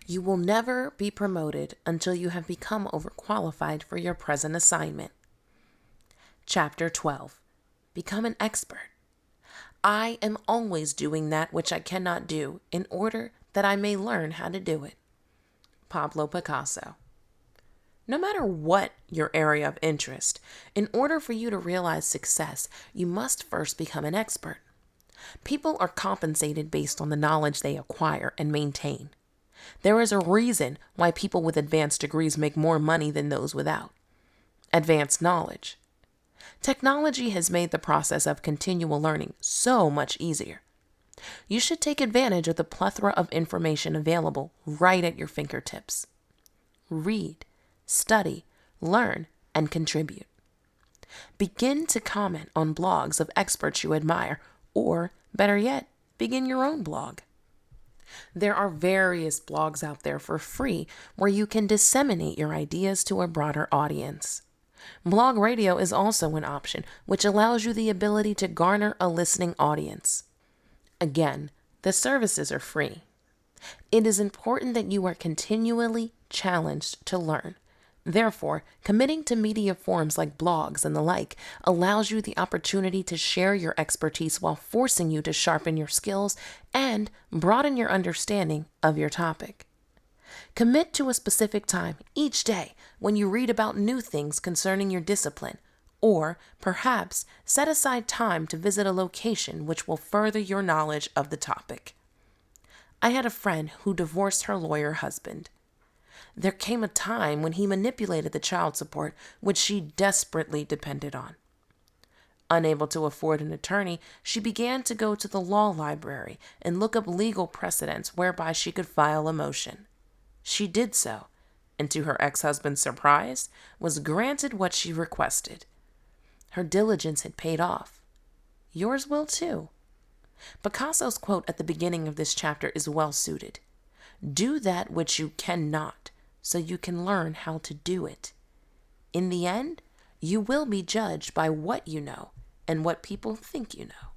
You will never be promoted until you have become overqualified for your present assignment. Chapter 12. Become an expert. I am always doing that which I cannot do in order that I may learn how to do it. Pablo Picasso. No matter what your area of interest, in order for you to realize success, you must first become an expert. People are compensated based on the knowledge they acquire and maintain. There is a reason why people with advanced degrees make more money than those without. Advanced knowledge. Technology has made the process of continual learning so much easier. You should take advantage of the plethora of information available right at your fingertips. Read, study, learn, and contribute. Begin to comment on blogs of experts you admire, or better yet, begin your own blog. There are various blogs out there for free where you can disseminate your ideas to a broader audience. Blog radio is also an option, which allows you the ability to garner a listening audience. Again, the services are free. It is important that you are continually challenged to learn. Therefore, committing to media forms like blogs and the like allows you the opportunity to share your expertise while forcing you to sharpen your skills and broaden your understanding of your topic. Commit to a specific time each day when you read about new things concerning your discipline, or perhaps set aside time to visit a location which will further your knowledge of the topic. I had a friend who divorced her lawyer husband. There came a time when he manipulated the child support which she desperately depended on. Unable to afford an attorney, she began to go to the law library and look up legal precedents whereby she could file a motion. She did so, and to her ex-husband's surprise, was granted what she requested. Her diligence had paid off. Yours will too. Picasso's quote at the beginning of this chapter is well suited. Do that which you cannot, so you can learn how to do it. In the end, you will be judged by what you know and what people think you know.